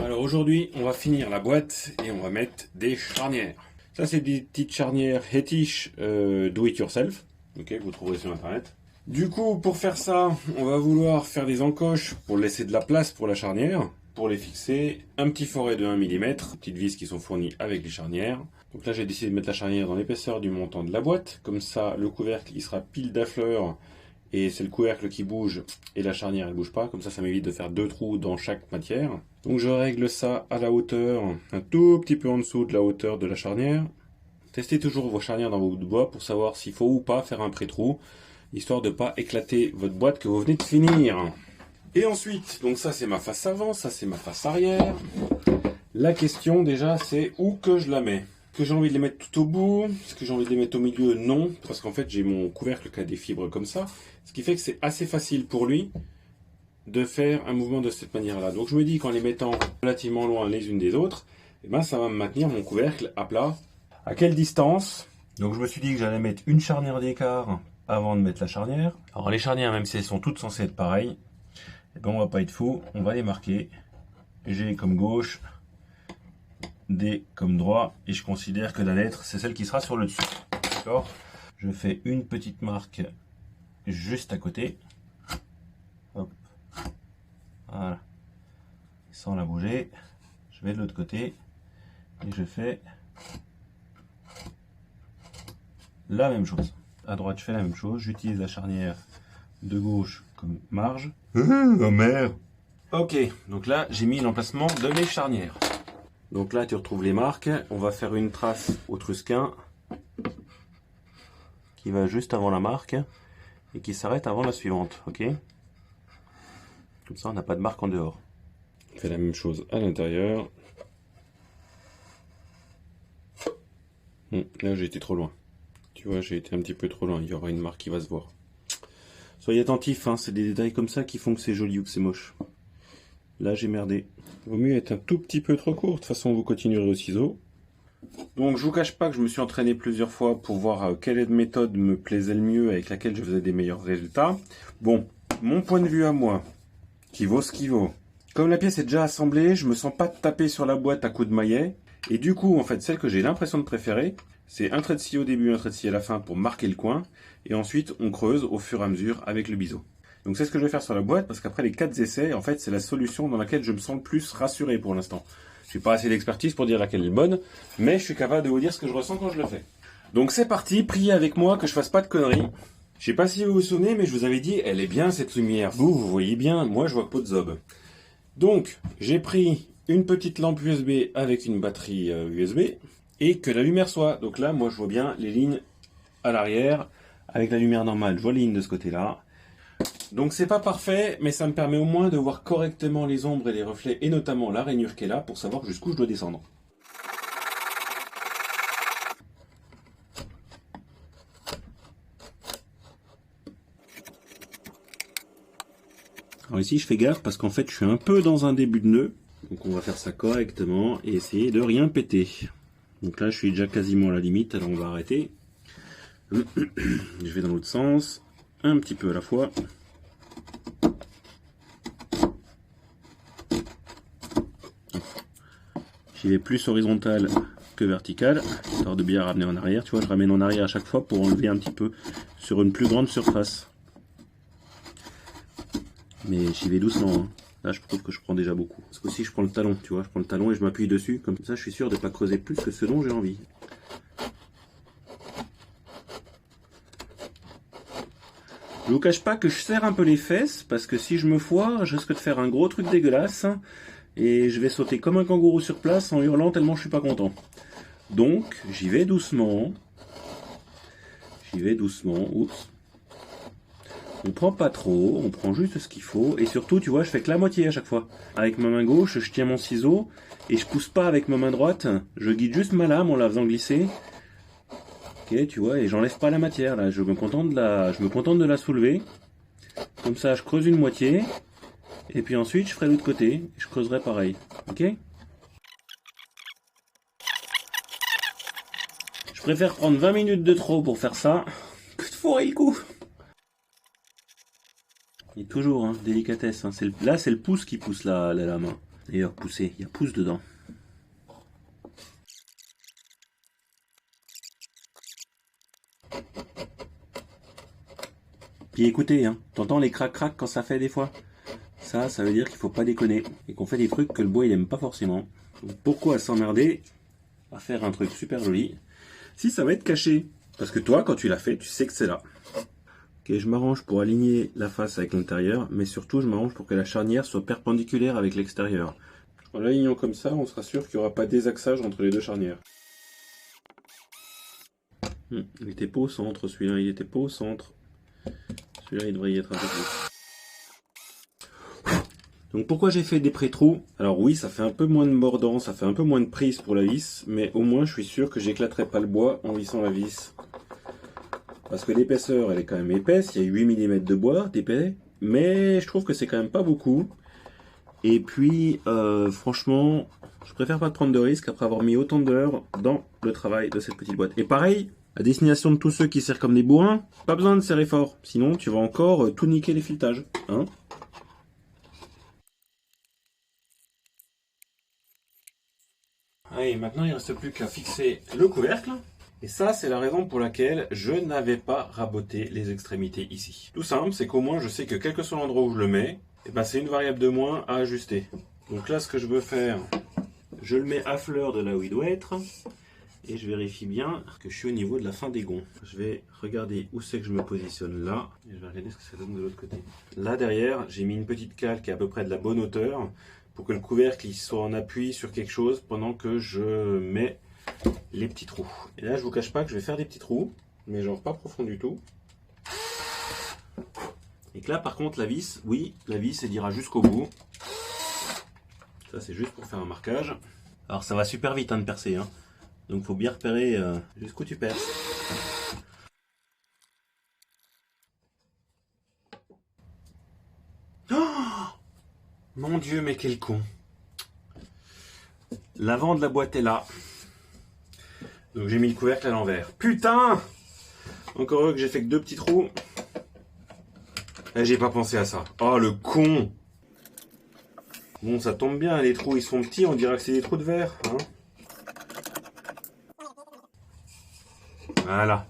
Alors aujourd'hui, on va finir la boîte et on va mettre des charnières. Ça, c'est des petites charnières Hetish do it yourself. Ok, vous trouverez sur internet. Du coup, pour faire ça, on va vouloir faire des encoches pour laisser de la place pour la charnière. Pour les fixer, un petit foret de 1 mm, petites vis qui sont fournies avec les charnières. Donc là, j'ai décidé de mettre la charnière dans l'épaisseur du montant de la boîte. Comme ça, le couvercle, il sera pile d'affleur. Et c'est le couvercle qui bouge et la charnière elle bouge pas, comme ça m'évite de faire 2 trous dans chaque matière. Donc je règle ça à la hauteur, un tout petit peu en dessous de la hauteur de la charnière. Testez toujours vos charnières dans vos bouts de bois pour savoir s'il faut ou pas faire un pré-trou, histoire de ne pas éclater votre boîte que vous venez de finir. Et ensuite, donc ça c'est ma face avant, ça c'est ma face arrière. La question déjà c'est où que je la mets. Est-ce que j'ai envie de les mettre tout au bout? Est-ce que j'ai envie de les mettre au milieu? Non, parce qu'en fait j'ai mon couvercle qui a des fibres comme ça, ce qui fait que c'est assez facile pour lui de faire un mouvement de cette manière-là. Donc je me dis qu'en les mettant relativement loin les unes des autres, eh ben, ça va me maintenir mon couvercle à plat. À quelle distance? Donc je me suis dit que j'allais mettre une charnière d'écart avant de mettre la charnière. Alors les charnières, même si elles sont toutes censées être pareilles, eh ben, on va pas être fou, on va les marquer. G comme gauche, D comme droit, et je considère que la lettre c'est celle qui sera sur le dessus. D'accord? Je fais une petite marque juste à côté. Hop. Voilà. Sans la bouger. Je vais de l'autre côté et je fais la même chose. À droite, je fais la même chose. J'utilise la charnière de gauche comme marge. Oh merde! Ok, donc là j'ai mis l'emplacement de mes charnières. Donc là tu retrouves les marques, on va faire une trace au trusquin qui va juste avant la marque et qui s'arrête avant la suivante, ok? Comme ça on n'a pas de marque en dehors. On fait la même chose à l'intérieur. Là j'ai été trop loin. Tu vois, j'ai été un petit peu trop loin, il y aura une marque qui va se voir. Soyez attentifs, hein, c'est des détails comme ça qui font que c'est joli ou que c'est moche. Là j'ai merdé. Vaut mieux être un tout petit peu trop court, de toute façon vous continuerez au ciseau. Donc je vous cache pas que je me suis entraîné plusieurs fois pour voir quelle méthode me plaisait le mieux, avec laquelle je faisais des meilleurs résultats. Bon, mon point de vue à moi, qui vaut ce qui vaut. Comme la pièce est déjà assemblée, je me sens pas taper sur la boîte à coups de maillet. Et du coup, en fait, celle que j'ai l'impression de préférer, c'est un trait de scie au début, un trait de scie à la fin pour marquer le coin. Et ensuite, on creuse au fur et à mesure avec le biseau. Donc c'est ce que je vais faire sur la boîte, parce qu'après les 4 essais, en fait, c'est la solution dans laquelle je me sens le plus rassuré pour l'instant. Je n'ai pas assez d'expertise pour dire laquelle est bonne, mais je suis capable de vous dire ce que je ressens quand je le fais. Donc c'est parti, priez avec moi que je fasse pas de conneries. Je sais pas si vous vous souvenez, mais je vous avais dit, elle est bien cette lumière. Vous voyez bien, moi je vois pas de zob. Donc, j'ai pris une petite lampe USB avec une batterie USB, et que la lumière soit. Donc là, moi je vois bien les lignes à l'arrière, avec la lumière normale, je vois les lignes de ce côté-là. Donc c'est pas parfait, mais ça me permet au moins de voir correctement les ombres et les reflets, et notamment la rainure qui est là, pour savoir jusqu'où je dois descendre. Alors ici je fais gaffe parce qu'en fait je suis un peu dans un début de nœud, donc on va faire ça correctement et essayer de rien péter. Donc là je suis déjà quasiment à la limite, alors on va arrêter. Je vais dans l'autre sens, un petit peu à la fois. J'y vais plus horizontal que vertical, histoire de bien ramener en arrière. Tu vois, je ramène en arrière à chaque fois pour enlever un petit peu sur une plus grande surface. Mais j'y vais doucement. Hein. Là, je trouve que je prends déjà beaucoup. Parce que aussi, je prends le talon, tu vois, je prends le talon et je m'appuie dessus. Comme ça, je suis sûr de ne pas creuser plus que ce dont j'ai envie. Je vous cache pas que je serre un peu les fesses, parce que si je me foire, je risque de faire un gros truc dégueulasse. Et je vais sauter comme un kangourou sur place en hurlant tellement je suis pas content. Donc, j'y vais doucement. J'y vais doucement. Oups. On prend pas trop, on prend juste ce qu'il faut. Et surtout, tu vois, je fais que la moitié à chaque fois. Avec ma main gauche, je tiens mon ciseau. Et je pousse pas avec ma main droite. Je guide juste ma lame en la faisant glisser. Ok, tu vois, et j'enlève pas la matière là. Je me contente de la soulever. Comme ça, je creuse une moitié. Et puis ensuite, je ferai l'autre côté. Et je creuserai pareil. Ok? Je préfère prendre 20 minutes de trop pour faire ça que de foirer le coup. Et toujours, hein, délicatesse. Hein. Là, c'est le pouce qui pousse la main. D'ailleurs, pousser, il y a pouce dedans. Puis écoutez, hein, t'entends les crac-crac quand ça fait des fois? Ça veut dire qu'il faut pas déconner. Et qu'on fait des trucs que le bois il aime pas forcément. Donc pourquoi s'emmerder à faire un truc super joli si ça va être caché? Parce que toi, quand tu l'as fait, tu sais que c'est là. Ok, je m'arrange pour aligner la face avec l'intérieur, mais surtout je m'arrange pour que la charnière soit perpendiculaire avec l'extérieur. En l'alignant comme ça, on sera sûr qu'il n'y aura pas désaxage entre les deux charnières. Il était pas au centre, celui-là, il était pas au centre. Celui-là, il devrait y être un peu plus. Donc pourquoi j'ai fait des pré-trous? Alors oui, ça fait un peu moins de mordant, ça fait un peu moins de prise pour la vis, mais au moins je suis sûr que j'éclaterai pas le bois en vissant la vis. Parce que l'épaisseur, elle est quand même épaisse, il y a 8 mm de bois d'épais, mais je trouve que c'est quand même pas beaucoup. Et puis, franchement, je préfère pas prendre de risques après avoir mis autant d'heures dans le travail de cette petite boîte. Et pareil, à destination de tous ceux qui serrent comme des bourrins, pas besoin de serrer fort, sinon tu vas encore tout niquer les filetages. Hein? Allez, maintenant il ne reste plus qu'à fixer le couvercle. Et ça, c'est la raison pour laquelle je n'avais pas raboté les extrémités ici. Tout simple, c'est qu'au moins je sais que quel que soit l'endroit où je le mets, et ben c'est une variable de moins à ajuster. Donc là, ce que je veux faire, je le mets à fleur de là où il doit être. Et je vérifie bien que je suis au niveau de la fin des gonds. Je vais regarder où c'est que je me positionne là. Et je vais regarder ce que ça donne de l'autre côté. Là derrière, j'ai mis une petite cale qui est à peu près de la bonne hauteur pour que le couvercle il soit en appui sur quelque chose pendant que je mets les petits trous. Et là, je vous cache pas que je vais faire des petits trous, mais genre pas profond du tout. Et que là, par contre, la vis, oui, la vis, elle ira jusqu'au bout. Ça, c'est juste pour faire un marquage. Alors, ça va super vite hein, de percer. Hein. Donc, faut bien repérer jusqu'où tu perces. Oh mon Dieu, mais quel con. L'avant de la boîte est là. Donc j'ai mis le couvercle à l'envers. Putain! Encore heureux que j'ai fait que 2 petits trous. Et j'ai pas pensé à ça. Oh le con! Bon ça tombe bien, les trous ils sont petits, on dirait que c'est des trous de verre. Hein, voilà.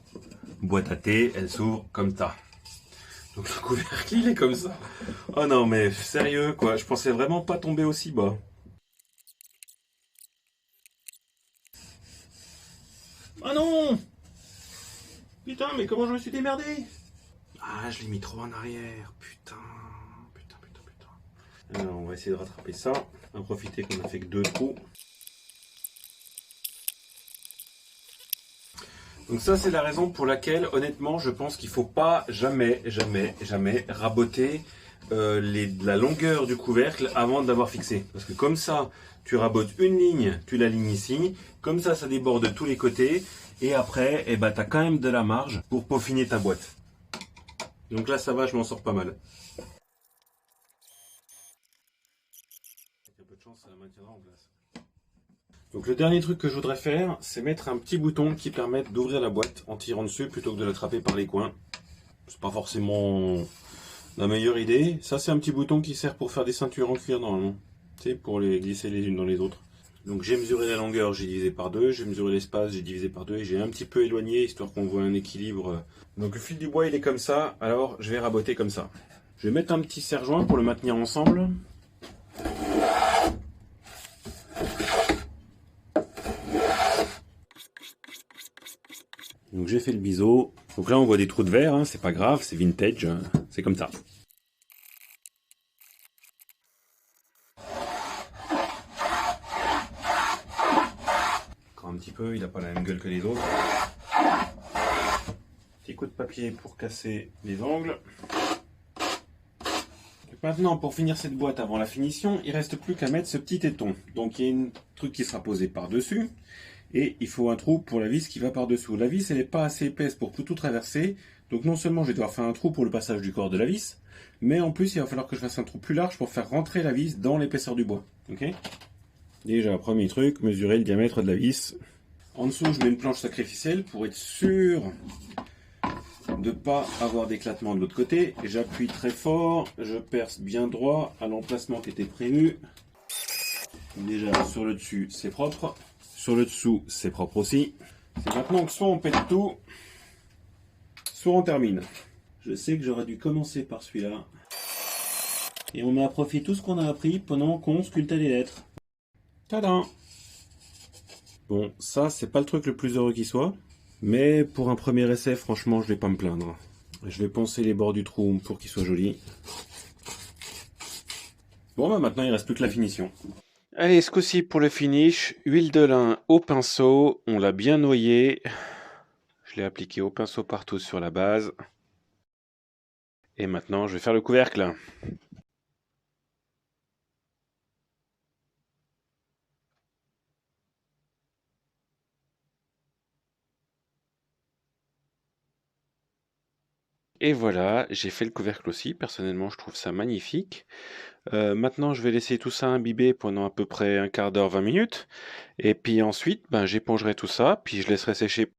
Boîte à thé, elle s'ouvre comme ça. Donc le couvercle il est comme ça. Oh non mais sérieux quoi, je pensais vraiment pas tomber aussi bas. Ah non! Putain, mais comment je me suis démerdé? Ah, je l'ai mis trop en arrière. Putain. Alors, on va essayer de rattraper ça. On va profiter qu'on a fait que 2 trous. Donc ça, c'est la raison pour laquelle, honnêtement, je pense qu'il ne faut pas jamais raboter la longueur du couvercle avant de l'avoir fixé. Parce que comme ça, tu rabotes une ligne, tu l'alignes ici. Comme ça déborde de tous les côtés. Et après, eh ben, tu as quand même de la marge pour peaufiner ta boîte. Donc là, ça va, je m'en sors pas mal. Avec un peu de chance, ça la maintiendra en place. Donc le dernier truc que je voudrais faire, c'est mettre un petit bouton qui permette d'ouvrir la boîte en tirant dessus plutôt que de l'attraper par les coins. C'est pas forcément la meilleure idée. Ça, c'est un petit bouton qui sert pour faire des ceintures en cuir normalement. Tu sais, pour les glisser les unes dans les autres. Donc j'ai mesuré la longueur, j'ai divisé par 2, j'ai mesuré l'espace, j'ai divisé par 2 et j'ai un petit peu éloigné histoire qu'on voit un équilibre. Donc le fil du bois il est comme ça, alors je vais raboter comme ça. Je vais mettre un petit serre-joint pour le maintenir ensemble. Donc j'ai fait le biseau. Donc là on voit des trous de verre, hein, c'est pas grave, c'est vintage, hein, c'est comme ça. Encore un petit peu, il n'a pas la même gueule que les autres. Petit coup de papier pour casser les angles. Donc maintenant pour finir cette boîte avant la finition, il ne reste plus qu'à mettre ce petit téton. Donc il y a un truc qui sera posé par-dessus. Et il faut un trou pour la vis qui va par-dessous. La vis, elle n'est pas assez épaisse pour tout traverser. Donc non seulement je vais devoir faire un trou pour le passage du corps de la vis, mais en plus il va falloir que je fasse un trou plus large pour faire rentrer la vis dans l'épaisseur du bois. Ok ? Déjà, premier truc, mesurer le diamètre de la vis. En dessous, je mets une planche sacrificielle pour être sûr de ne pas avoir d'éclatement de l'autre côté. J'appuie très fort, je perce bien droit à l'emplacement qui était prévu. Déjà, sur le dessus, c'est propre. Sur le dessous, c'est propre aussi. C'est maintenant que soit on pète tout, soit on termine. Je sais que j'aurais dû commencer par celui-là. Et on met à profit tout ce qu'on a appris pendant qu'on sculptait les lettres. Tadam! Bon, ça, c'est pas le truc le plus heureux qui soit. Mais pour un premier essai, franchement, je vais pas me plaindre. Je vais poncer les bords du trou pour qu'il soit joli. Bon, bah maintenant, il reste plus que la finition. Allez, ce coup-ci pour le finish, huile de lin au pinceau, on l'a bien noyé. Je l'ai appliqué au pinceau partout sur la base. Et maintenant, je vais faire le couvercle. Et voilà, j'ai fait le couvercle aussi. Personnellement, je trouve ça magnifique. Maintenant, je vais laisser tout ça imbiber pendant à peu près un quart d'heure, 20 minutes. Et puis ensuite, ben, j'épongerai tout ça, puis je laisserai sécher